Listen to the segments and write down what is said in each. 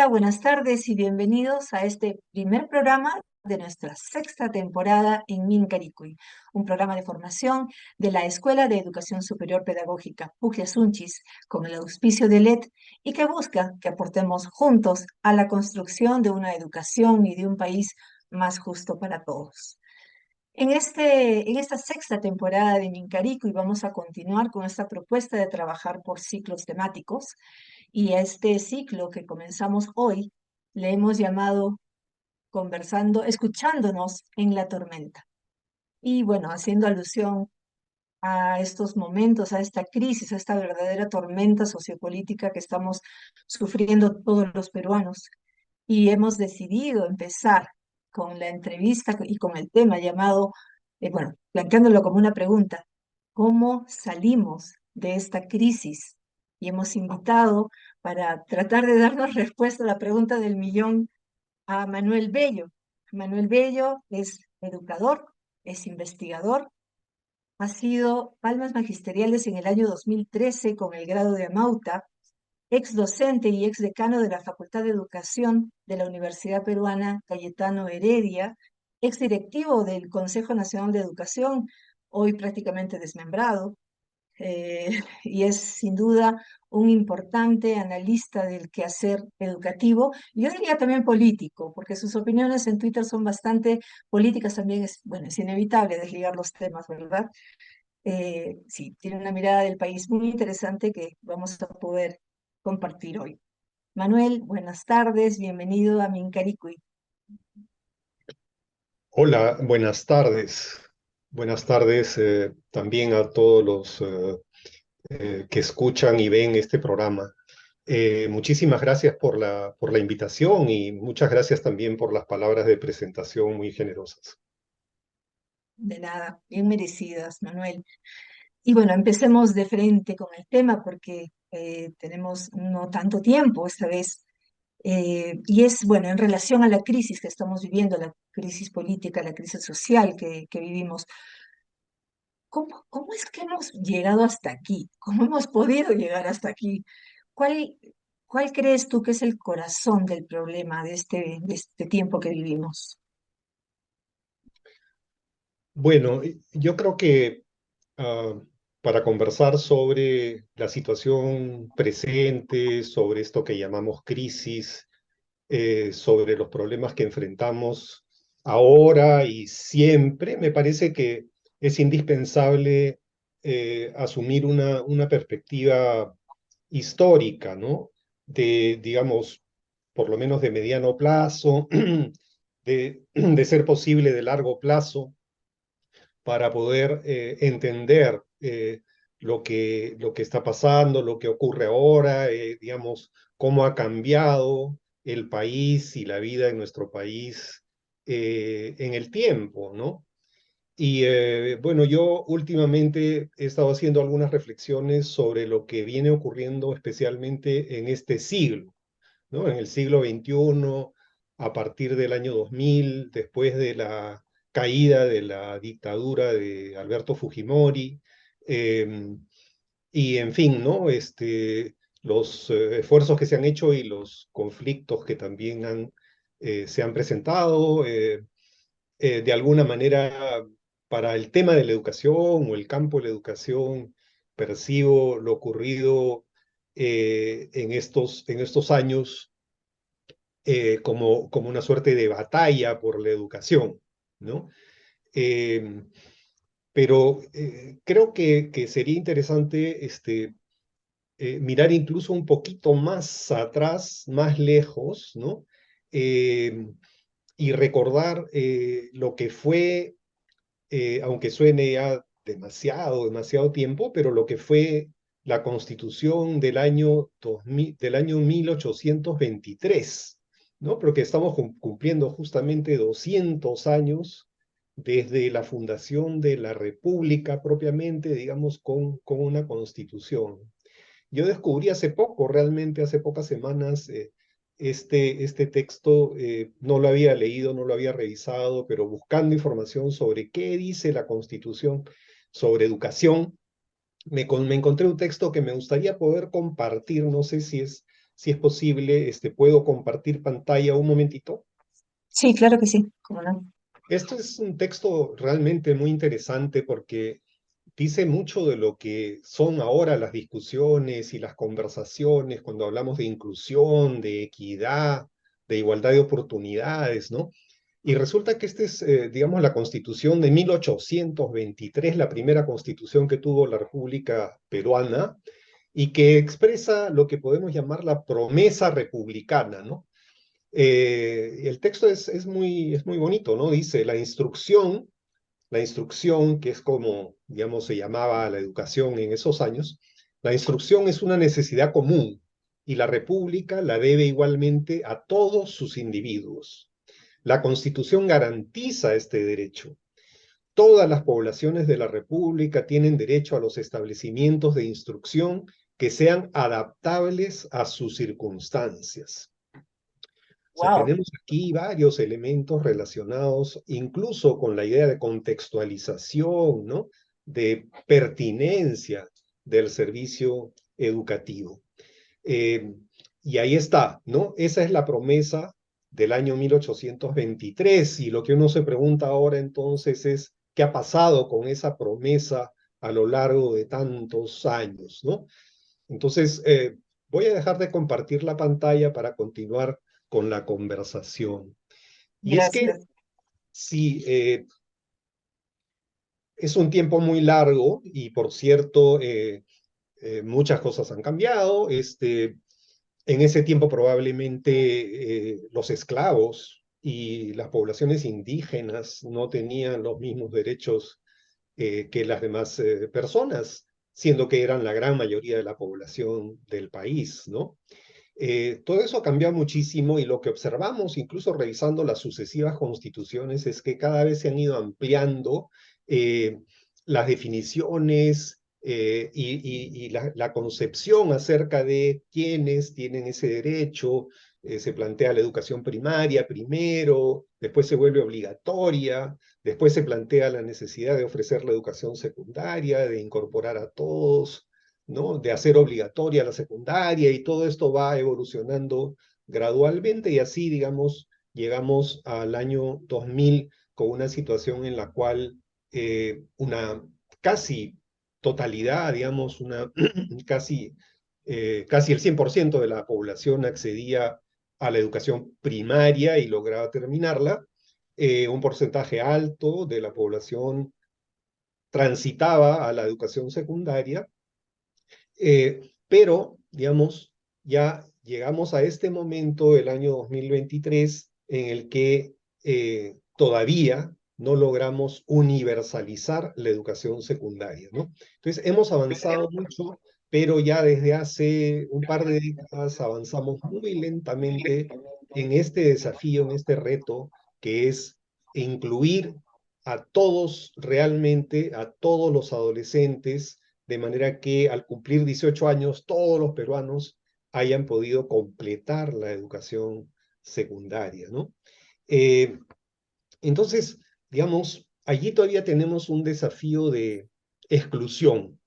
Hola, buenas tardes y bienvenidos a este primer programa de nuestra sexta temporada en Mincaricuy, un programa de formación de la Escuela de Educación Superior Pedagógica Puclla Sunchis, con el auspicio de LED y que busca que aportemos juntos a la construcción de una educación y de un país más justo para todos. En esta sexta temporada de Mincaricuy vamos a continuar con esta propuesta de trabajar por ciclos temáticos. Y a este ciclo que comenzamos hoy le hemos llamado Conversando, escuchándonos en la tormenta. Y bueno, haciendo alusión a estos momentos, a esta crisis, a esta verdadera tormenta sociopolítica que estamos sufriendo todos los peruanos. Y hemos decidido empezar con la entrevista y con el tema llamado, bueno, planteándolo como una pregunta: ¿cómo salimos de esta crisis? Y hemos invitado para tratar de darnos respuesta a la pregunta del millón a Manuel Bello. Manuel Bello es educador, es investigador, ha sido palmas magisteriales en el año 2013 con el grado de Amauta, ex docente y ex decano de la Facultad de Educación de la Universidad Peruana Cayetano Heredia, ex directivo del Consejo Nacional de Educación, hoy prácticamente desmembrado, y es sin duda un importante analista del quehacer educativo, y yo diría también político, porque sus opiniones en Twitter son bastante políticas también. Bueno, es inevitable desligar los temas, ¿verdad? Sí, tiene una mirada del país muy interesante que vamos a poder compartir hoy. Manuel, buenas tardes, bienvenido a Mincaricuy. Hola, buenas tardes. Buenas tardes también a todos los que escuchan y ven este programa. Muchísimas gracias por la invitación y muchas gracias también por las palabras de presentación muy generosas. De nada, bien merecidas, Manuel. Y bueno, empecemos de frente con el tema porque tenemos no tanto tiempo esta vez. Y es, bueno, en relación a la crisis que estamos viviendo, la crisis política, la crisis social que vivimos. ¿Cómo es que hemos llegado hasta aquí? ¿Cómo hemos podido llegar hasta aquí? ¿Cuál, cuál crees tú que es el corazón del problema de este tiempo que vivimos? Bueno, yo creo que ah, para conversar sobre la situación presente, sobre esto que llamamos crisis, sobre los problemas que enfrentamos ahora y siempre, me parece que es indispensable asumir una perspectiva histórica, ¿no? De, digamos, por lo menos de mediano plazo, de ser posible de largo plazo, para poder entender lo que está pasando, lo que ocurre ahora, digamos, cómo ha cambiado el país y la vida en nuestro país en el tiempo, ¿no? Y bueno, yo últimamente he estado haciendo algunas reflexiones sobre lo que viene ocurriendo especialmente en este siglo, ¿no? En el siglo XXI, a partir del año 2000, después de la caída de la dictadura de Alberto Fujimori, eh, y en fin, ¿no? Los esfuerzos que se han hecho y los conflictos que también se han presentado, de alguna manera, para el tema de la educación o el campo de la educación, percibo lo ocurrido en estos años como una suerte de batalla por la educación, ¿no? Eh, pero creo que sería interesante mirar incluso un poquito más atrás, más lejos, ¿no? Eh, y recordar lo que fue, aunque suene ya demasiado tiempo, pero lo que fue la Constitución del año 2000, del año 1823, ¿no? Porque estamos cumpliendo justamente 200 años desde la fundación de la República propiamente, digamos, con una Constitución. Yo descubrí hace poco, realmente hace pocas semanas, este texto, no lo había leído, no lo había revisado, pero buscando información sobre qué dice la Constitución sobre educación, me encontré un texto que me gustaría poder compartir, no sé si es si es posible, ¿puedo compartir pantalla un momentito? Sí, claro que sí, cómo no. Esto es un texto realmente muy interesante porque dice mucho de lo que son ahora las discusiones y las conversaciones cuando hablamos de inclusión, de equidad, de igualdad de oportunidades, ¿no? Y resulta que esta es, digamos, la Constitución de 1823, la primera constitución que tuvo la República Peruana, y que expresa lo que podemos llamar la promesa republicana, ¿no? El texto es muy bonito, ¿no? Dice, la instrucción, que es como, digamos, se llamaba la educación en esos años, la instrucción es una necesidad común y la República la debe igualmente a todos sus individuos. La Constitución garantiza este derecho. Todas las poblaciones de la República tienen derecho a los establecimientos de instrucción que sean adaptables a sus circunstancias. O sea, Wow. tenemos aquí varios elementos relacionados incluso con la idea de contextualización, ¿no? De pertinencia del servicio educativo. Eh, y ahí está, ¿no? Esa es la promesa del año 1823 y lo que uno se pregunta ahora entonces es, ¿qué ha pasado con esa promesa a lo largo de tantos años, ¿no? Entonces, voy a dejar de compartir la pantalla para continuar con la conversación. Y es que Gracias. sí, es un tiempo muy largo y por cierto, muchas cosas han cambiado. En ese tiempo probablemente los esclavos y las poblaciones indígenas no tenían los mismos derechos que las demás personas, siendo que eran la gran mayoría de la población del país, ¿no? Todo eso ha cambiado muchísimo y lo que observamos, incluso revisando las sucesivas constituciones, es que cada vez se han ido ampliando eh, las definiciones y la concepción acerca de quiénes tienen ese derecho. Se plantea la educación primaria primero, después se vuelve obligatoria, después se plantea la necesidad de ofrecer la educación secundaria, de incorporar a todos, ¿no? De hacer obligatoria la secundaria y todo esto va evolucionando gradualmente y así, digamos, llegamos al año 2000 con una situación en la cual una casi totalidad, digamos, una casi, casi el 100% de la población accedía a la educación primaria y lograba terminarla. Un porcentaje alto de la población transitaba a la educación secundaria, pero, digamos, ya llegamos a este momento, el año 2023, en el que todavía no logramos universalizar la educación secundaria, ¿no? Entonces, hemos avanzado mucho, pero ya desde hace un par de décadas avanzamos muy lentamente en este desafío, en este reto, que es incluir a todos realmente, a todos los adolescentes, de manera que al cumplir 18 años todos los peruanos hayan podido completar la educación secundaria, ¿no? Eh, entonces, digamos, allí todavía tenemos un desafío de exclusión,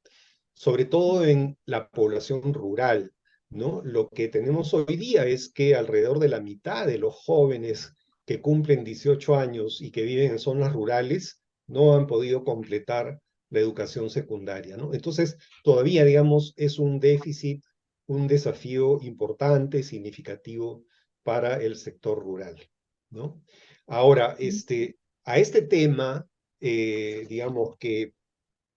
sobre todo en la población rural, ¿no? Lo que tenemos hoy día es que alrededor de la mitad de los jóvenes que cumplen 18 años y que viven en zonas rurales no han podido completar la educación secundaria, ¿no? Entonces, todavía, digamos, es un déficit, un desafío importante, significativo para el sector rural, ¿no? Ahora, a este tema, digamos que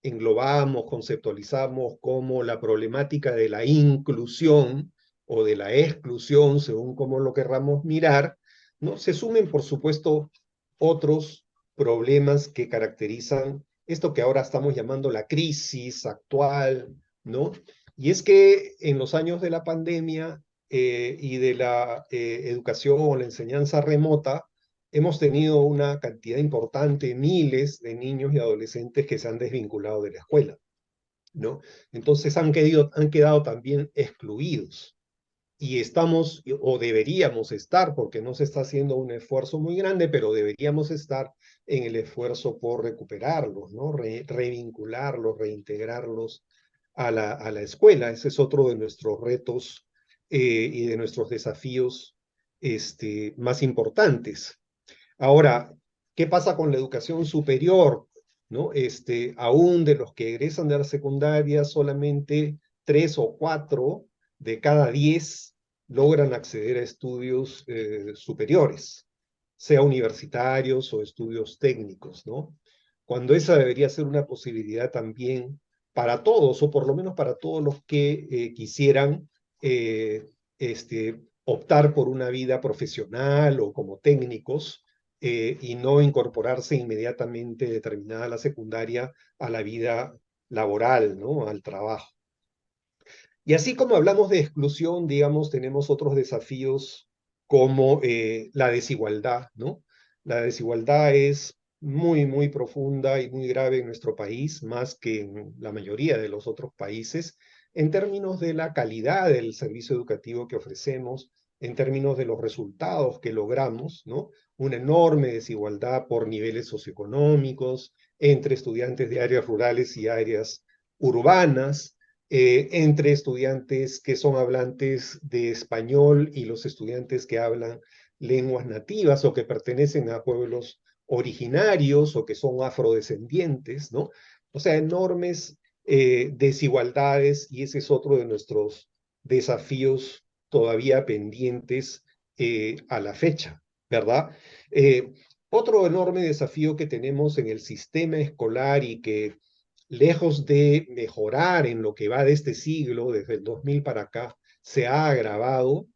englobamos, conceptualizamos como la problemática de la inclusión o de la exclusión, según como lo querramos mirar, ¿no? Se sumen, por supuesto, otros problemas que caracterizan esto que ahora estamos llamando la crisis actual, ¿no? Y es que en los años de la pandemia y de la educación o la enseñanza remota, hemos tenido una cantidad importante, miles de niños y adolescentes que se han desvinculado de la escuela, ¿no? Entonces han quedado también excluidos. Y estamos, o deberíamos estar, porque no se está haciendo un esfuerzo muy grande, pero deberíamos estar en el esfuerzo por recuperarlos, ¿no? Revincularlos, reintegrarlos a la escuela. Ese es otro de nuestros retos y de nuestros desafíos más importantes. Ahora, ¿qué pasa con la educación superior? ¿No? Aún de los que egresan de la secundaria, solamente 3 o 4 de cada 10 logran acceder a estudios superiores, sea universitarios o estudios técnicos, ¿no? Cuando esa debería ser una posibilidad también para todos, o por lo menos para todos los que quisieran eh, optar por una vida profesional o como técnicos, y no incorporarse inmediatamente, determinada la secundaria, a la vida laboral, ¿no? Al trabajo. Y así como hablamos de exclusión, digamos, tenemos otros desafíos como la desigualdad, ¿no? La desigualdad es muy, muy profunda y muy grave en nuestro país, más que en la mayoría de los otros países, en términos de la calidad del servicio educativo que ofrecemos, en términos de los resultados que logramos, ¿no? Una enorme desigualdad por niveles socioeconómicos entre estudiantes de áreas rurales y áreas urbanas, entre estudiantes que son hablantes de español y los estudiantes que hablan lenguas nativas o que pertenecen a pueblos originarios o que son afrodescendientes, ¿no? O sea, enormes desigualdades, y ese es otro de nuestros desafíos todavía pendientes a la fecha, ¿verdad? Eh, Otro enorme desafío que tenemos en el sistema escolar y que, lejos de mejorar en lo que va de este siglo, desde el 2000 para acá, se ha agravado,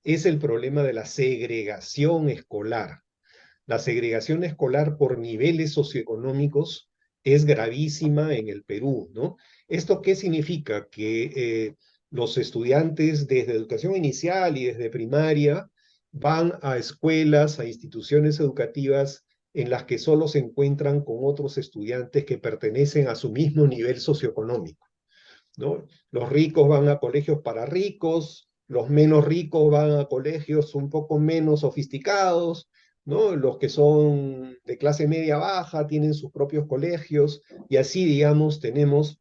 es el problema de la segregación escolar. La segregación escolar por niveles socioeconómicos es gravísima en el Perú, ¿no? ¿Esto qué significa? Que los estudiantes desde educación inicial y desde primaria van a escuelas, a instituciones educativas en las que solo se encuentran con otros estudiantes que pertenecen a su mismo nivel socioeconómico, ¿no? Los ricos van a colegios para ricos, los menos ricos van a colegios un poco menos sofisticados, ¿no? Los que son de clase media baja tienen sus propios colegios, y así, digamos, tenemos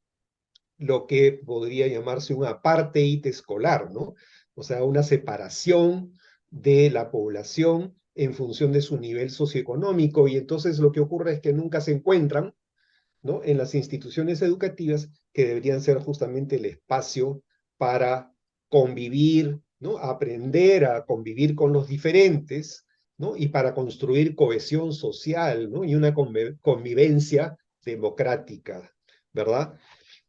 lo que podría llamarse un apartheid escolar, ¿no? O sea, una separación de la población en función de su nivel socioeconómico, y entonces lo que ocurre es que nunca se encuentran, ¿no? En las instituciones educativas, que deberían ser justamente el espacio para convivir, ¿no? Aprender a convivir con los diferentes, ¿no? Y para construir cohesión social, ¿no? Y una convivencia democrática, ¿verdad?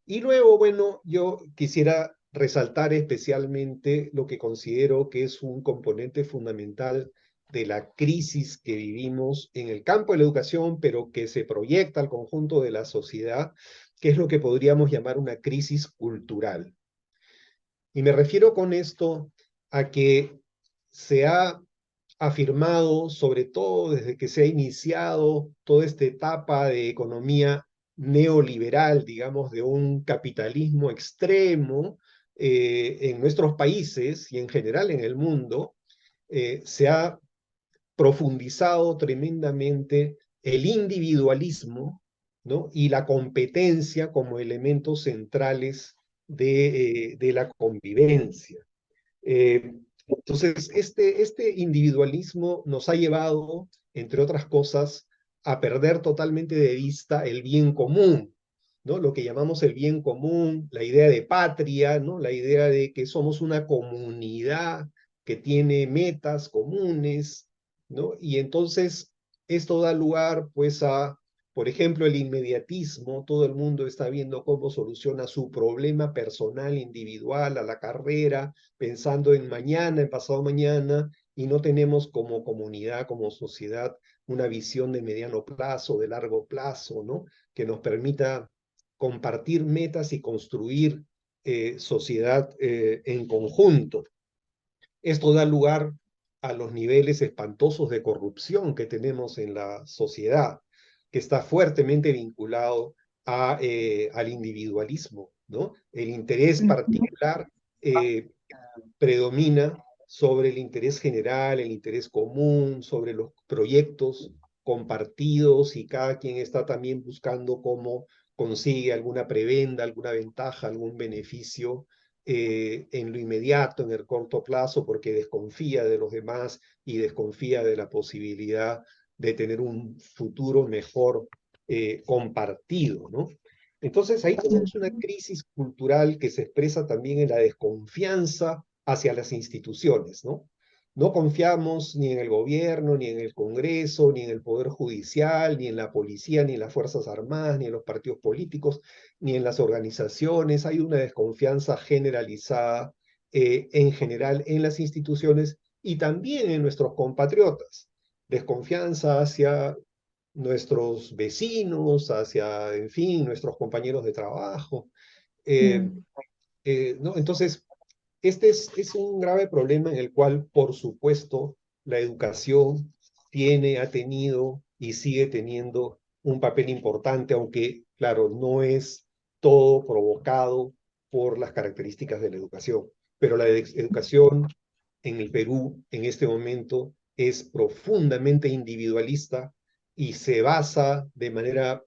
Y luego, bueno, yo quisiera resaltar especialmente lo que considero que es un componente fundamental de la crisis que vivimos en el campo de la educación, pero que se proyecta al conjunto de la sociedad, que es lo que podríamos llamar una crisis cultural. Y me refiero con esto a que se ha afirmado, sobre todo desde que se ha iniciado toda esta etapa de economía neoliberal, digamos, de un capitalismo extremo en nuestros países y en general en el mundo, se ha profundizado tremendamente el individualismo, ¿no? Y la competencia como elementos centrales de la convivencia. Entonces, este individualismo nos ha llevado, entre otras cosas, a perder totalmente de vista el bien común, ¿no? Lo que llamamos el bien común, la idea de patria, ¿no? La idea de que somos una comunidad que tiene metas comunes, ¿no? Y entonces esto da lugar, pues, a, por ejemplo, el inmediatismo. Todo el mundo está viendo cómo soluciona su problema personal, individual, a la carrera, pensando en mañana, en pasado mañana, y no tenemos como comunidad, como sociedad, una visión de mediano plazo, de largo plazo, ¿no? Que nos permita compartir metas y construir sociedad en conjunto. Esto da lugar a los niveles espantosos de corrupción que tenemos en la sociedad, que está fuertemente vinculado al individualismo, ¿no? El interés Ujú. particular eh, predomina sobre el interés general, el interés común, sobre los proyectos compartidos, y cada quien está también buscando cómo consigue alguna prebenda, alguna ventaja, algún beneficio en lo inmediato, en el corto plazo, porque desconfía de los demás y desconfía de la posibilidad de tener un futuro mejor compartido, ¿no? Entonces ahí tenemos una Ujú. crisis cultural que se expresa también en la desconfianza hacia las instituciones, ¿no? No confiamos ni en el gobierno, ni en el Congreso, ni en el Poder Judicial, ni en la policía, ni en las Fuerzas Armadas, ni en los partidos políticos, ni en las organizaciones. Hay una desconfianza generalizada en general en las instituciones y también en nuestros compatriotas. Desconfianza hacia nuestros vecinos, hacia, en fin, nuestros compañeros de trabajo. Eh, Mm, ¿No? Entonces, este es un grave problema en el cual, por supuesto, la educación tiene, ha tenido y sigue teniendo un papel importante, aunque, claro, no es todo provocado por las características de la educación. Pero la educación en el Perú, en este momento, es profundamente individualista y se basa de manera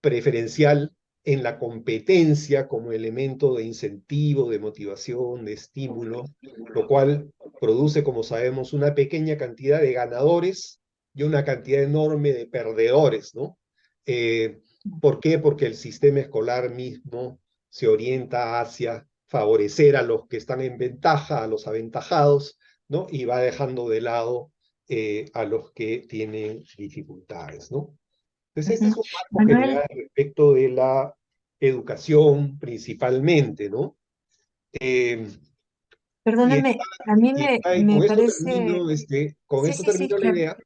preferencial en la competencia como elemento de incentivo, de motivación, de estímulo, lo cual produce, como sabemos, una pequeña cantidad de ganadores y una cantidad enorme de perdedores, ¿no? Eh, ¿Por qué? Porque el sistema escolar mismo se orienta hacia favorecer a los que están en ventaja, a los aventajados, ¿no? Y va dejando de lado a los que tienen dificultades, ¿no? Entonces, este ujú. es un marco Manuel, general respecto de la educación principalmente, ¿no? Eh, y, perdóname, a mí y me con esto parece, termino, con sí, esto sí, sí, termino la claro. idea,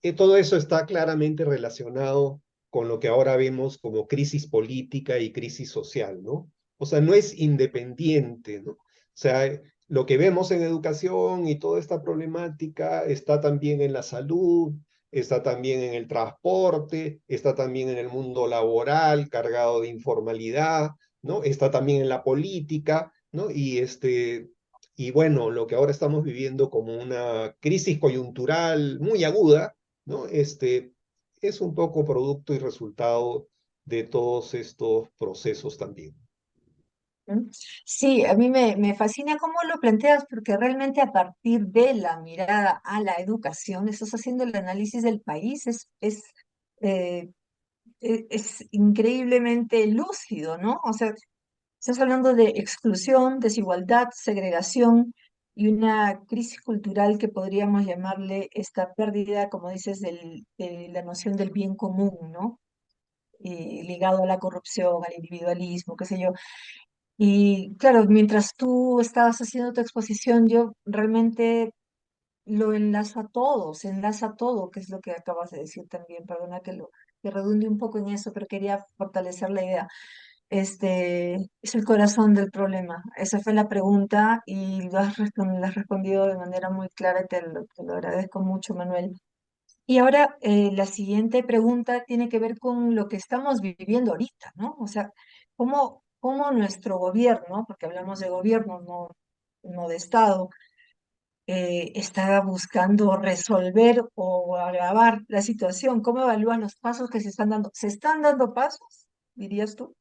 que todo eso está claramente relacionado con lo que ahora vemos como crisis política y crisis social, ¿no? O sea, no es independiente, ¿no? O sea, lo que vemos en educación y toda esta problemática está también en la salud, está también en el transporte, está también en el mundo laboral cargado de informalidad, ¿no? Está también en la política, ¿no? Y bueno, lo que ahora estamos viviendo como una crisis coyuntural muy aguda, ¿no? Es un poco producto y resultado de todos estos procesos también. ¿Mm? Sí, a mí me fascina cómo lo planteas, porque realmente a partir de la mirada a la educación, estás haciendo el análisis del país, eh, es increíblemente lúcido, ¿no? O sea, estás hablando de exclusión, desigualdad, segregación y una crisis cultural que podríamos llamarle esta pérdida, como dices, de la noción del bien común, ¿no? Ligado a la corrupción, al individualismo, qué sé yo. Y claro, mientras tú estabas haciendo tu exposición, yo realmente lo enlazo a todo, se enlaza a todo, que es lo que acabas de decir también. Perdona que redunde un poco en eso, pero quería fortalecer la idea. Es el corazón del problema. Esa fue la pregunta y lo has respondido de manera muy clara y te lo agradezco mucho, Manuel. Y ahora la siguiente pregunta tiene que ver con lo que estamos viviendo ahorita, ¿no? O sea, cómo nuestro gobierno, porque hablamos de gobierno, no de Estado, está buscando resolver o agravar la situación. ¿Cómo evalúan los pasos que se están dando? ¿Se están dando pasos, dirías tú,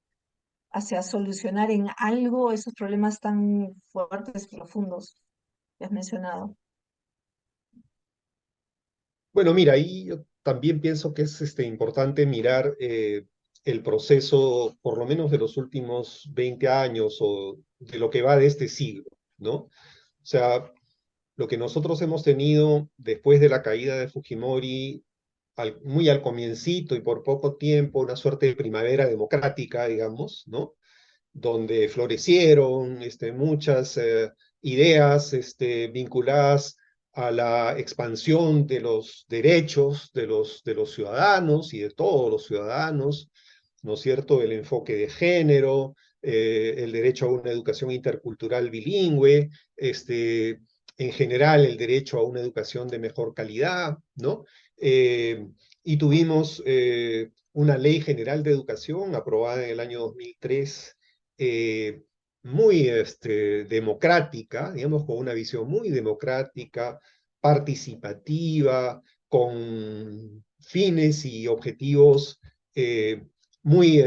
hacia solucionar en algo esos problemas tan fuertes, profundos que has mencionado? Bueno, mira, ahí yo también pienso que es importante mirar el proceso, por lo menos de los últimos 20 años o de lo que va de este siglo, ¿no? O sea, lo que nosotros hemos tenido después de la caída de Fujimori, muy al comiencito y por poco tiempo, una suerte de primavera democrática, digamos, ¿no? Donde florecieron muchas ideas vinculadas a la expansión de los derechos de los ciudadanos y de todos los ciudadanos, ¿no es cierto? El enfoque de género, el derecho a una educación intercultural bilingüe, en general el derecho a una educación de mejor calidad, ¿no? Y tuvimos una ley general de educación aprobada en el año 2003, eh, muy democrática, digamos, con una visión muy democrática, participativa, con fines y objetivos muy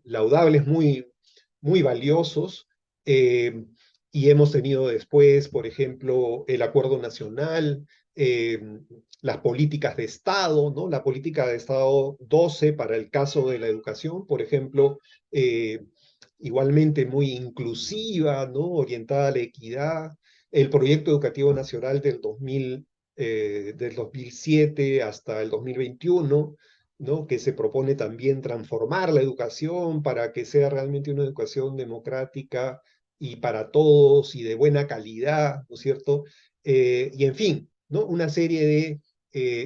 laudables, muy valiosos, eh, y hemos tenido después, por ejemplo, el Acuerdo Nacional, eh, las políticas de Estado, ¿no? La política de Estado 12 para el caso de la educación, por ejemplo, eh, igualmente muy inclusiva, ¿no? Orientada a la equidad, el proyecto educativo nacional del 2007 hasta el 2021, ¿no? Que se propone también transformar la educación para que sea realmente una educación democrática y para todos y de buena calidad, ¿no es cierto? Y en fin, ¿no? Una serie de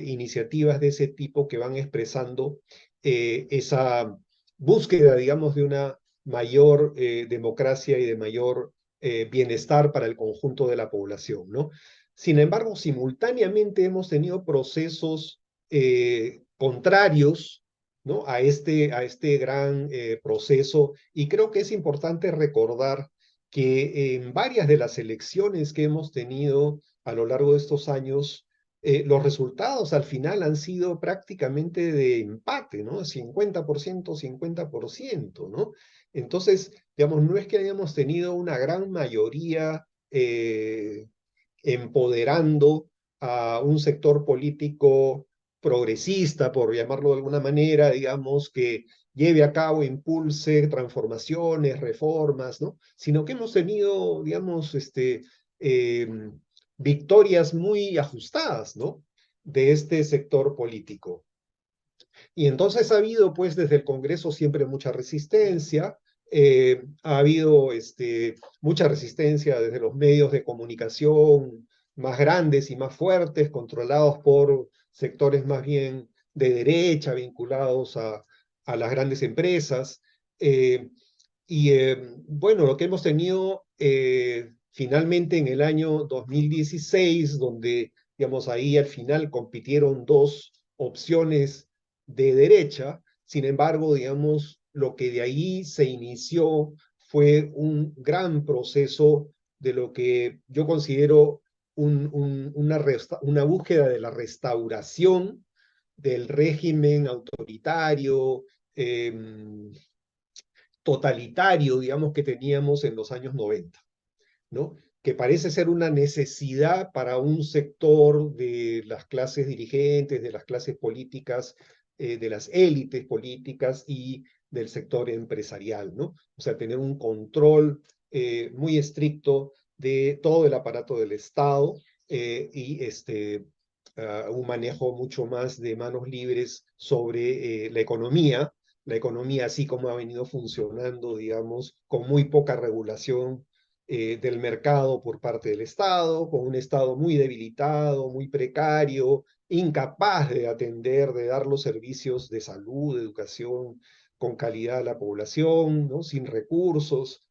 iniciativas de ese tipo que van expresando esa búsqueda, digamos, de una mayor democracia y de mayor bienestar para el conjunto de la población, ¿no? Sin embargo, simultáneamente hemos tenido procesos contrarios, ¿no? A este gran proceso, y creo que es importante recordar que en varias de las elecciones que hemos tenido a lo largo de estos años, los resultados al final han sido prácticamente de empate, ¿no? 50%, 50%, ¿no? Entonces, digamos, no es que hayamos tenido una gran mayoría empoderando a un sector político progresista, por llamarlo de alguna manera, digamos, que lleve a cabo, impulse transformaciones, reformas, ¿no? Sino que hemos tenido, digamos, eh, victorias muy ajustadas, ¿no? De este sector político. Y entonces ha habido, pues, desde el Congreso siempre mucha resistencia, ha habido mucha resistencia desde los medios de comunicación más grandes y más fuertes, controlados por sectores más bien de derecha, vinculados a las grandes empresas. Eh, bueno, lo que hemos tenido finalmente en el año 2016, donde, digamos, ahí al final compitieron dos opciones de derecha. Sin embargo, digamos, lo que de ahí se inició fue un gran proceso de lo que yo considero una búsqueda de la restauración del régimen autoritario, eh, totalitario, digamos, que teníamos en los años 90, ¿no? Que parece ser una necesidad para un sector de las clases dirigentes, de las clases políticas, de las élites políticas y del sector empresarial, ¿no? O sea, tener un control muy estricto de todo el aparato del Estado y un manejo mucho más de manos libres sobre la economía así como ha venido funcionando, digamos, con muy poca regulación del mercado por parte del Estado, con un Estado muy debilitado, muy precario, incapaz de atender, de dar los servicios de salud, de educación con calidad a la población, ¿no? Sin recursos,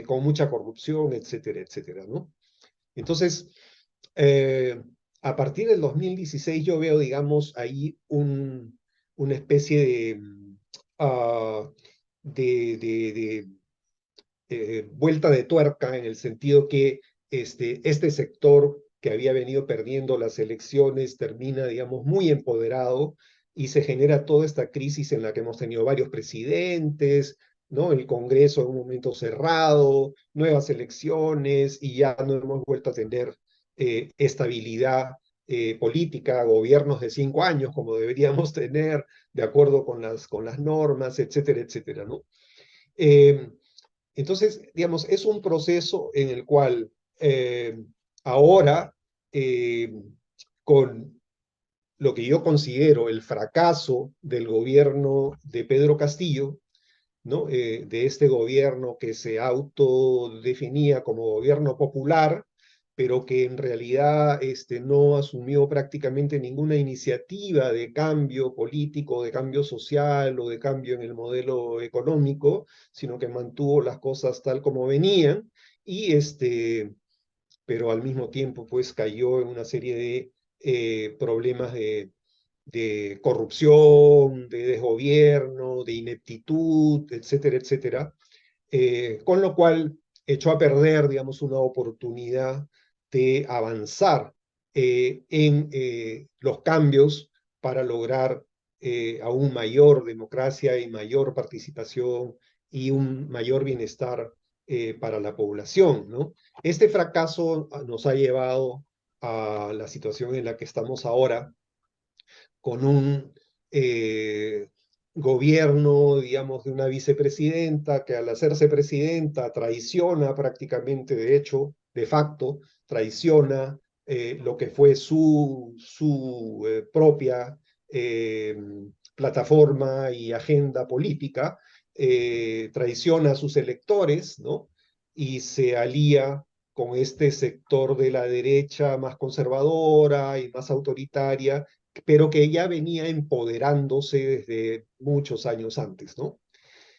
con mucha corrupción, etcétera, etcétera, ¿no? Entonces, eh, a partir del 2016 yo veo, digamos, ahí una especie ah, de vuelta de tuerca en el sentido que este sector que había venido perdiendo las elecciones termina, digamos, muy empoderado y se genera toda esta crisis en la que hemos tenido varios presidentes, ¿no? El Congreso en un momento cerrado, nuevas elecciones y ya no hemos vuelto a tener estabilidad política, gobiernos de 5 años como deberíamos tener, de acuerdo con las normas, etcétera, etcétera, ¿no? Eh, entonces, digamos, es un proceso en el cual ahora, eh, con lo que yo considero el fracaso del gobierno de Pedro Castillo, ¿no? De este gobierno que se autodefinía como gobierno popular, pero que en realidad no asumió prácticamente ninguna iniciativa de cambio político, de cambio social o de cambio en el modelo económico, sino que mantuvo las cosas tal como venían y pero al mismo tiempo pues cayó en una serie de problemas de corrupción, de desgobierno, de ineptitud, etcétera, etcétera, con lo cual echó a perder, digamos, una oportunidad de avanzar en los cambios para lograr aún mayor democracia y mayor participación y un mayor bienestar para la población, ¿no? Este fracaso nos ha llevado a la situación en la que estamos ahora, con un gobierno, digamos, de una vicepresidenta que al hacerse presidenta traiciona prácticamente, de hecho, de facto, traiciona lo que fue su propia eh, plataforma y agenda política, traiciona a sus electores, ¿no? Y se alía con este sector de la derecha más conservadora y más autoritaria, pero que ya venía empoderándose desde muchos años antes, ¿no?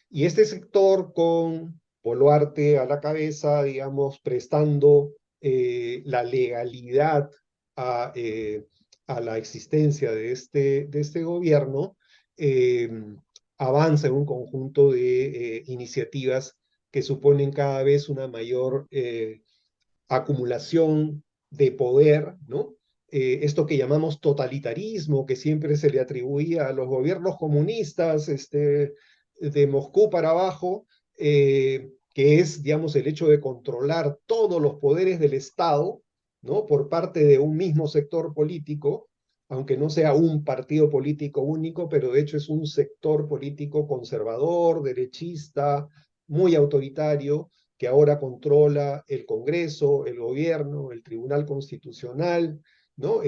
Y este sector con Boluarte a la cabeza, digamos, prestando la legalidad a, a, la existencia de este gobierno, eh, avanza en un conjunto de iniciativas que suponen cada vez una mayor acumulación de poder, ¿no? Esto que llamamos totalitarismo, que siempre se le atribuía a los gobiernos comunistas, de Moscú para abajo, que es, digamos, el hecho de controlar todos los poderes del Estado, ¿no? Por parte de un mismo sector político, aunque no sea un partido político único, pero de hecho es un sector político conservador, derechista, muy autoritario, que ahora controla el Congreso, el gobierno, el Tribunal Constitucional, ¿no?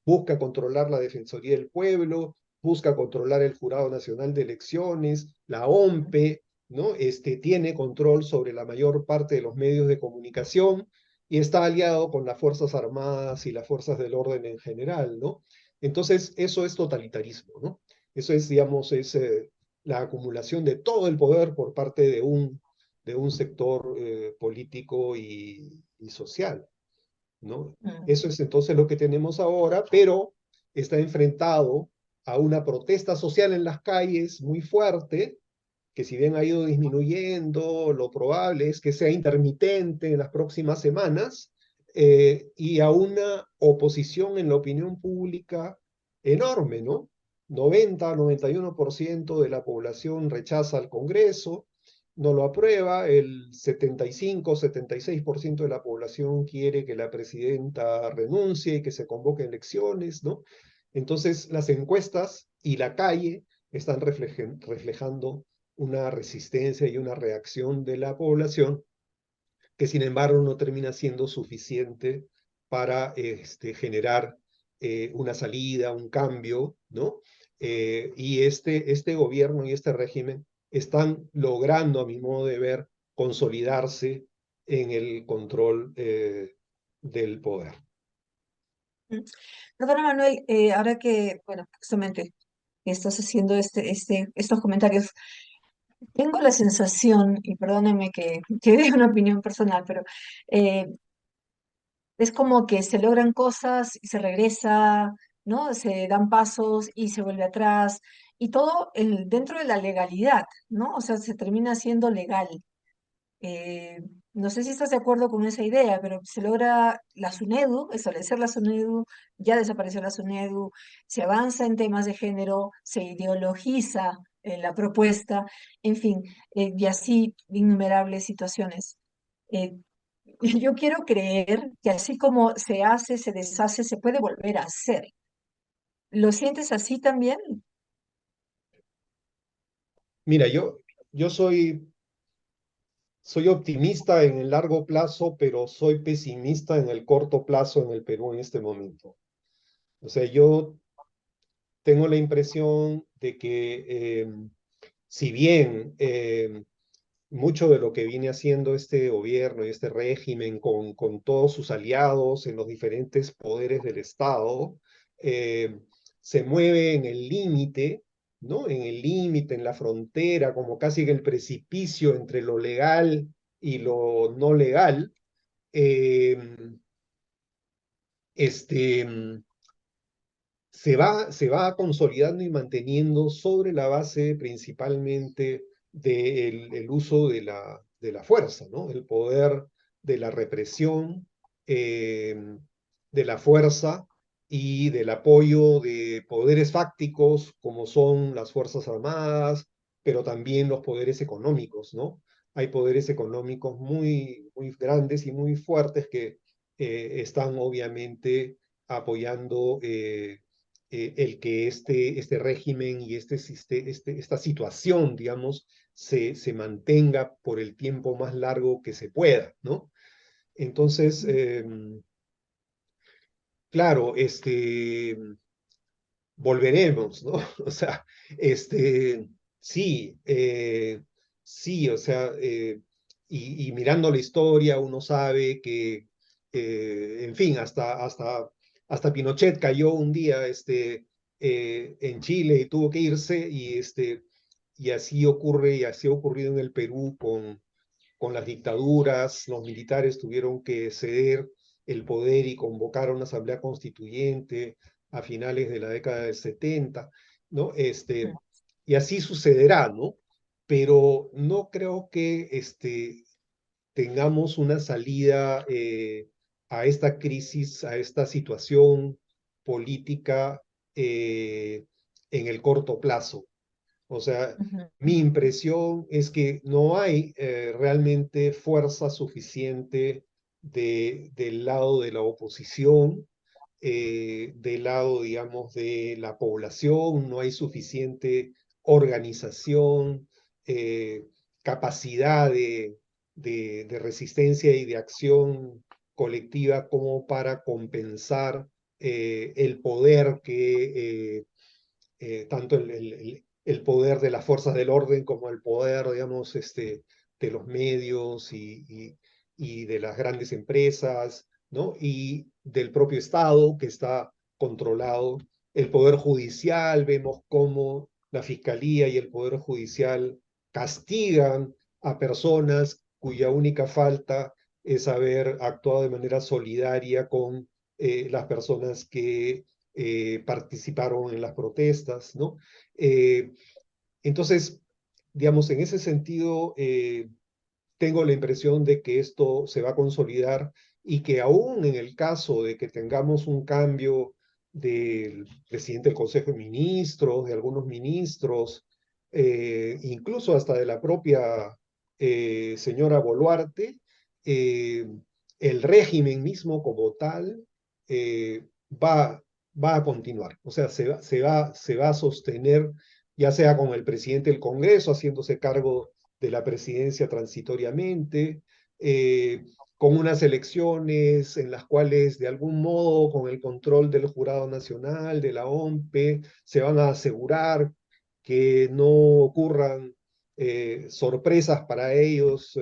Busca controlar la Defensoría del Pueblo, busca controlar el Jurado Nacional de Elecciones, la OMPE, ¿no? Tiene control sobre la mayor parte de los medios de comunicación y está aliado con las Fuerzas Armadas y las Fuerzas del Orden en general, ¿no? Entonces, eso es totalitarismo, ¿no? Eso es, digamos, la acumulación de todo el poder por parte de un sector político y social, ¿no? Mm. Eso es entonces lo que tenemos ahora, pero está enfrentado a una protesta social en las calles muy fuerte, que si bien ha ido disminuyendo, lo probable es que sea intermitente en las próximas semanas, y a una oposición en la opinión pública enorme, ¿no? 90-91% de la población rechaza al Congreso, no lo aprueba, el 75-76% de la población quiere que la presidenta renuncie y que se convoque elecciones, ¿no? Entonces, las encuestas y la calle están reflejando una resistencia y una reacción de la población que sin embargo no termina siendo suficiente para generar una salida, un cambio, ¿no? Y este gobierno y este régimen están logrando, a mi modo de ver, consolidarse en el control del poder. Mm. Doctora Manuel, ahora que, bueno, justamente estás haciendo estos comentarios, tengo la sensación, y perdónenme que dé una opinión personal, pero eh, es como que se logran cosas y se regresa, ¿no? Se dan pasos y se vuelve atrás, y todo dentro de la legalidad, ¿no? O sea, se termina siendo legal. Eh, no sé si estás de acuerdo con esa idea, pero se logra la SUNEDU, establecer la SUNEDU, ya desapareció la SUNEDU, se avanza en temas de género, se ideologiza la propuesta, en fin, y así innumerables situaciones. Eh, yo quiero creer que así como se hace, se deshace, se puede volver a hacer. ¿Lo sientes así también? Mira, yo soy optimista en el largo plazo, pero soy pesimista en el corto plazo en el Perú en este momento. O sea, yo tengo la impresión de que si bien mucho de lo que viene haciendo este gobierno y este régimen con todos sus aliados en los diferentes poderes del Estado, eh, se mueve en el límite, ¿no? En el límite, en la frontera, como casi en el precipicio entre lo legal y lo no legal. eh, este, se va consolidando y manteniendo sobre la base principalmente del el uso de la fuerza, ¿no? El poder de la represión, de la fuerza y del apoyo de poderes fácticos como son las Fuerzas Armadas, pero también los poderes económicos, ¿no? hay poderes económicos muy grandes y muy fuertes que están obviamente apoyando el que este régimen y esta situación, digamos, se mantenga por el tiempo más largo que se pueda, ¿no? Entonces, claro, volveremos, ¿no? O sea, sí, sí, o sea, y mirando la historia uno sabe que, en fin, hasta Pinochet cayó un día en Chile y tuvo que irse, y así ocurre, y así ha ocurrido en el Perú con las dictaduras. Los militares tuvieron que ceder el poder y convocar a una asamblea constituyente a finales de la década del 70, ¿no? Y así sucederá, ¿no? Pero no creo que tengamos una salida a esta crisis, a esta situación política en el corto plazo. O sea, Ujú, mi impresión es que no hay realmente fuerza suficiente del lado de la oposición, del lado, digamos, de la población, no hay suficiente organización, eh, capacidad de resistencia y de acción colectiva como para compensar el poder que tanto el poder de las fuerzas del orden como el poder, digamos, de los medios y de las grandes empresas, ¿no? Y del propio Estado que está controlado. El poder judicial, vemos cómo la fiscalía y el poder judicial castigan a personas cuya única falta es haber actuado de manera solidaria con las personas que participaron en las protestas, ¿no? Eh, entonces, digamos, en ese sentido, tengo la impresión de que esto se va a consolidar y que aún en el caso de que tengamos un cambio del presidente del Consejo de Ministros, de algunos ministros, incluso hasta de la propia señora Boluarte, eh, el régimen mismo como tal eh, va, va a continuar. O sea, se va a sostener, ya sea con el presidente del Congreso haciéndose cargo de la presidencia transitoriamente, con unas elecciones en las cuales de algún modo, con el control del Jurado Nacional, de la OMPE, se van a asegurar que no ocurran sorpresas para ellos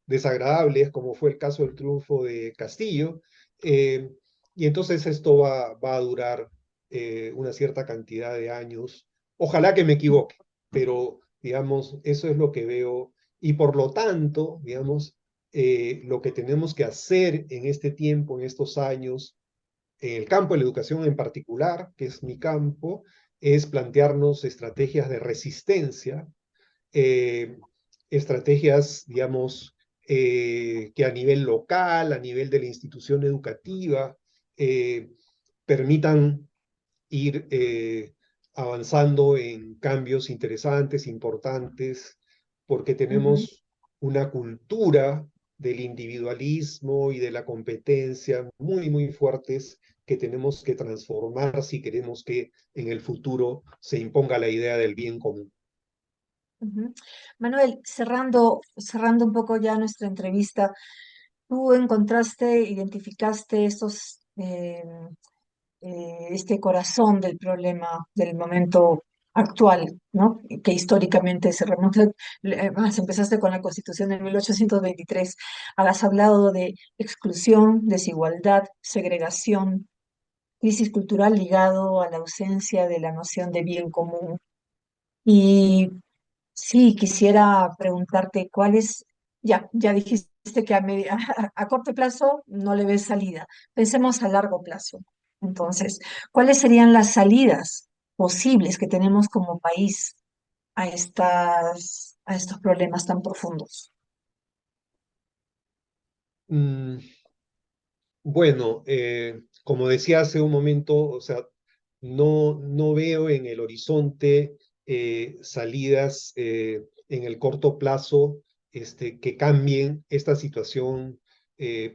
desagradables, como fue el caso del triunfo de Castillo. eh, y entonces esto va a durar una cierta cantidad de años. Ojalá que me equivoque, pero digamos, eso es lo que veo y por lo tanto, digamos, lo que tenemos que hacer en este tiempo, en estos años, en el campo de la educación en particular, que es mi campo, es plantearnos estrategias de resistencia, eh, estrategias, digamos, que a nivel local, a nivel de la institución educativa, eh, permitan ir avanzando en cambios interesantes, importantes, porque ujú. tenemos una cultura del individualismo y de la competencia muy fuertes que tenemos que transformar si queremos que en el futuro se imponga la idea del bien común. Ujú. Manuel, cerrando un poco ya nuestra entrevista, tú encontraste, identificaste este corazón del problema del momento actual, ¿no? Que históricamente se remonta, más empezaste con la Constitución de 1823, has hablado de exclusión, desigualdad, segregación, crisis cultural ligado a la ausencia de la noción de bien común. Y sí, quisiera preguntarte ya dijiste que a corto plazo no le ves salida. Pensemos a largo plazo. Entonces, ¿cuáles serían las salidas posibles que tenemos como país a estos problemas tan profundos? Mm, bueno, como decía hace un momento, o sea, no veo en el horizonte salidas en el corto plazo que cambien esta situación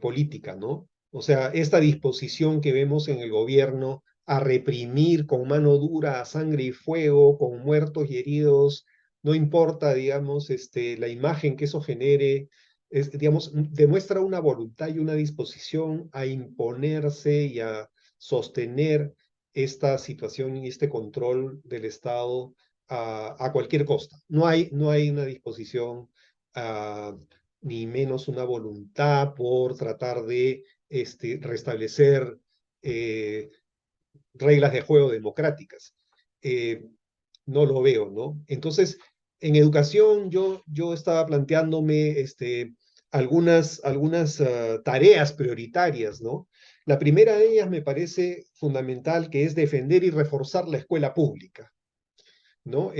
política, ¿no? O sea, esta disposición que vemos en el gobierno a reprimir con mano dura, a sangre y fuego, con muertos y heridos, no importa, digamos, la imagen que eso genere, digamos, demuestra una voluntad y una disposición a imponerse y a sostener esta situación y este control del Estado a cualquier costa. No hay una disposición, ah, ni menos una voluntad por tratar de restablecer eh, reglas de juego democráticas. Eh, no lo veo, ¿no? Entonces, en educación yo estaba planteándome algunas tareas prioritarias, ¿no? La primera de ellas me parece fundamental, que es defender y reforzar la escuela pública, ¿no?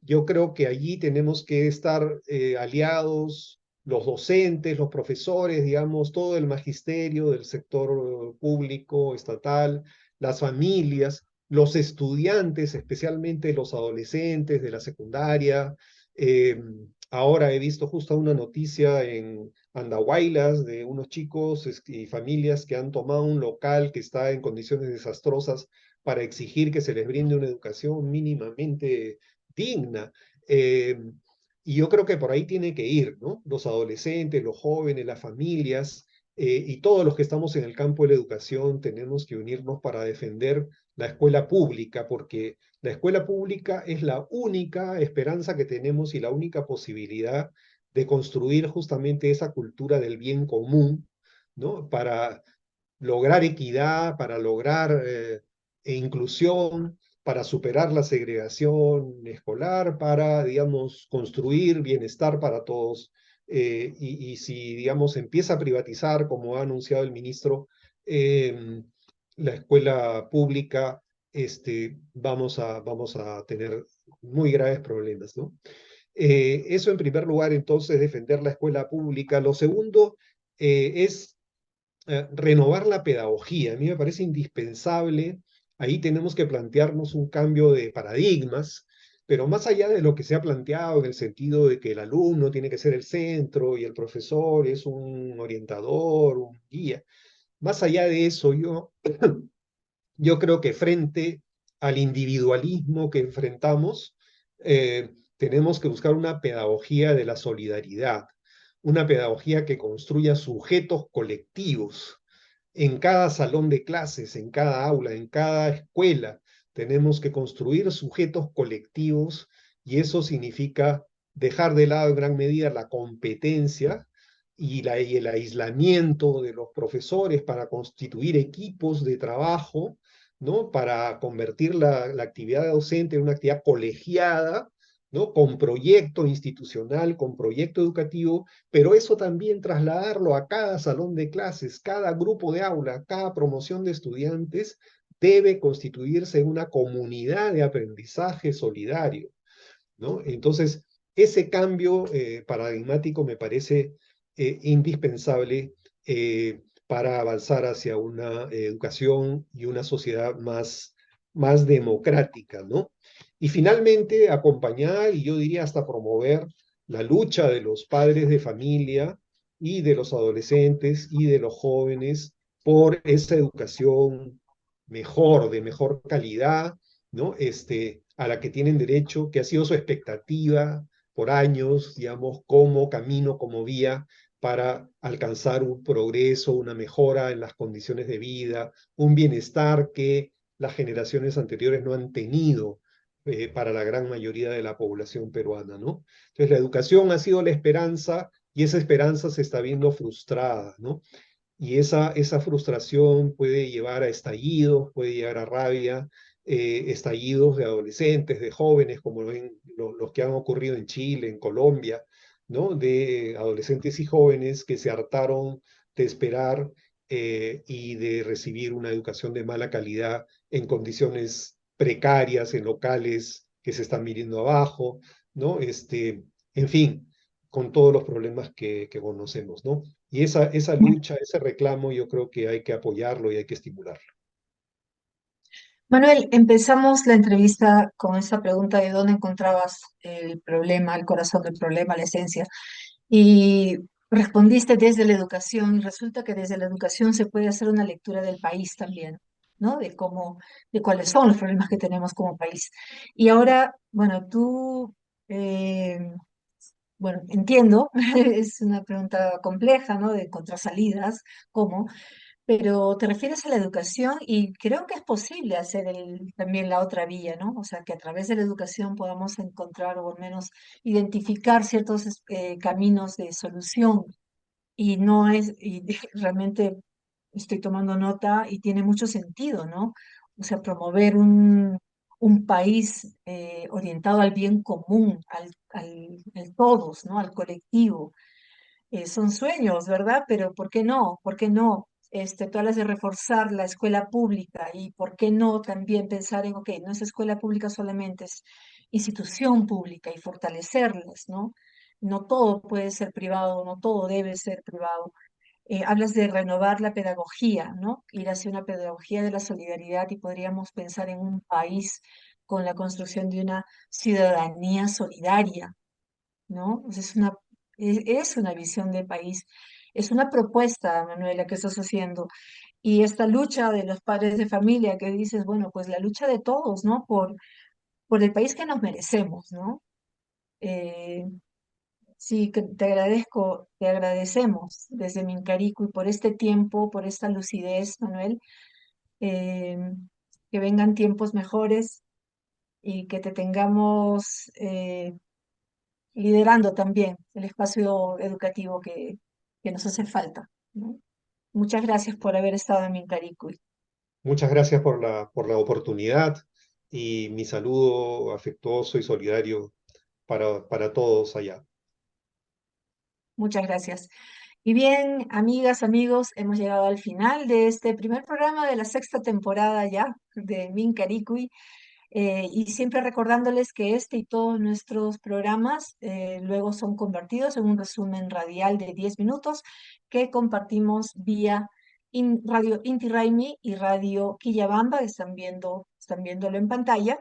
Yo creo que allí tenemos que estar aliados, los docentes, los profesores, digamos, todo el magisterio del sector público, estatal, las familias, los estudiantes, especialmente los adolescentes de la secundaria. Eh, Ahora he visto justo una noticia en Andahuaylas de unos chicos y familias que han tomado un local que está en condiciones desastrosas para exigir que se les brinde una educación mínimamente digna. Eh, y yo creo que por ahí tiene que ir, ¿no? Los adolescentes, los jóvenes, las familias y todos los que estamos en el campo de la educación tenemos que unirnos para defender la escuela pública, porque la escuela pública es la única esperanza que tenemos y la única posibilidad de construir justamente esa cultura del bien común, ¿no? Para lograr equidad, para lograr inclusión, para superar la segregación escolar, para, digamos, construir bienestar para todos. Y si, digamos, empieza a privatizar, como ha anunciado el ministro, la escuela pública, vamos a tener muy graves problemas, ¿no? Eso en primer lugar, entonces, defender la escuela pública. Lo segundo es renovar la pedagogía. A mí me parece indispensable. Ahí tenemos que plantearnos un cambio de paradigmas, pero más allá de lo que se ha planteado en el sentido de que el alumno tiene que ser el centro y el profesor es un orientador, un guía. Más allá de eso, yo creo que frente al individualismo que enfrentamos, tenemos que buscar una pedagogía de la solidaridad, una pedagogía que construya sujetos colectivos en cada salón de clases, en cada aula, en cada escuela. Tenemos que construir sujetos colectivos y eso significa dejar de lado en gran medida la competencia y el aislamiento de los profesores para constituir equipos de trabajo, ¿no? Para convertir la actividad docente en una actividad colegiada, ¿no? Con proyecto institucional, con proyecto educativo, pero eso también trasladarlo a cada salón de clases, cada grupo de aula, cada promoción de estudiantes, debe constituirse en una comunidad de aprendizaje solidario, ¿no? Entonces, ese cambio paradigmático me parece indispensable para avanzar hacia una educación y una sociedad más democrática, ¿no? Y finalmente, acompañar y yo diría hasta promover la lucha de los padres de familia y de los adolescentes y de los jóvenes por esa educación mejor, de mejor calidad, ¿no? A la que tienen derecho, que ha sido su expectativa por años, digamos, como camino, como vía para alcanzar un progreso, una mejora en las condiciones de vida, un bienestar que las generaciones anteriores no han tenido para la gran mayoría de la población peruana, ¿no? Entonces, la educación ha sido la esperanza y esa esperanza se está viendo frustrada, ¿no? Y esa frustración puede llevar a estallidos, puede llevar a rabia, estallidos de adolescentes, de jóvenes, como ven los que han ocurrido en Chile, en Colombia, ¿no? De adolescentes y jóvenes que se hartaron de esperar y de recibir una educación de mala calidad en condiciones precarias, en locales que se están viniendo abajo, ¿no? En fin, con todos los problemas que conocemos, ¿no? Y esa lucha, ese reclamo, yo creo que hay que apoyarlo y hay que estimularlo. Manuel, empezamos la entrevista con esa pregunta de dónde encontrabas el problema, el corazón del problema, la esencia. Y respondiste desde la educación, y resulta que desde la educación se puede hacer una lectura del país también, ¿no? De cómo, de cuáles son los problemas que tenemos como país. Y ahora, bueno, eh, bueno, entiendo, es una pregunta compleja, ¿no? De encontrar salidas, ¿cómo? Pero te refieres a la educación y creo que es posible hacer también la otra vía, ¿no? O sea, que a través de la educación podamos encontrar o al menos identificar ciertos caminos de solución y no es, y realmente estoy tomando nota y tiene mucho sentido, ¿no? O sea, promover un país orientado al bien común, al todos, ¿no? Al colectivo. Son sueños, ¿verdad? Pero ¿por qué no? ¿Por qué no? Tú hablas de reforzar la escuela pública y ¿por qué no también pensar en, ok, no es escuela pública solamente, es institución pública y fortalecerlas, ¿no? No todo puede ser privado, no todo debe ser privado. Hablas de renovar la pedagogía, ¿no? Ir hacia una pedagogía de la solidaridad y podríamos pensar en un país con la construcción de una ciudadanía solidaria, ¿no? O sea, es una visión de país, es una propuesta, Manuela, que estás haciendo. Y esta lucha de los padres de familia que dices, bueno, pues la lucha de todos, ¿no? Por el país que nos merecemos, ¿no? Eh, sí, que te agradezco, te agradecemos desde Mincarico y por este tiempo, por esta lucidez, Manuel. eh, que vengan tiempos mejores y que te tengamos liderando también el espacio educativo que nos hace falta, ¿no? Muchas gracias por haber estado en Mincaricuy. Muchas gracias por la oportunidad y mi saludo afectuoso y solidario para todos allá. Muchas gracias. Y bien, amigas, amigos, hemos llegado al final de este primer programa de la sexta temporada ya de Mincaricuy. Y siempre recordándoles que este y todos nuestros programas luego son convertidos en un resumen radial de 10 minutos que compartimos vía Radio Inti Raymi y Radio Quillabamba, que están viéndolo en pantalla.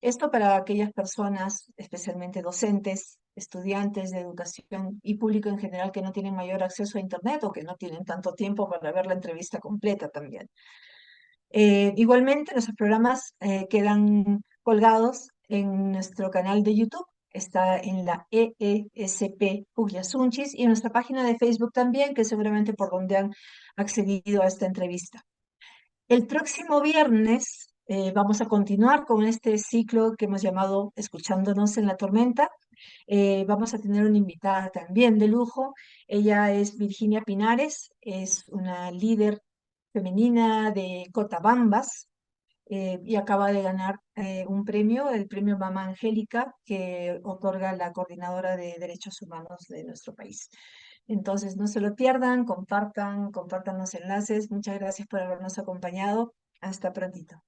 Esto para aquellas personas, especialmente docentes, estudiantes de educación y público en general que no tienen mayor acceso a Internet o que no tienen tanto tiempo para ver la entrevista completa también. Igualmente, nuestros programas quedan colgados en nuestro canal de YouTube. Está en la EESP Pugliasunchis y en nuestra página de Facebook también, que es seguramente por donde han accedido a esta entrevista. El próximo viernes vamos a continuar con este ciclo que hemos llamado Escuchándonos en la Tormenta. Vamos a tener una invitada también de lujo. Ella es Virginia Pinares, es una líder femenina de Cotabambas y acaba de ganar un premio, el premio Mama Angélica, que otorga la Coordinadora de Derechos Humanos de nuestro país. Entonces, no se lo pierdan, compartan los enlaces. Muchas gracias por habernos acompañado. Hasta prontito.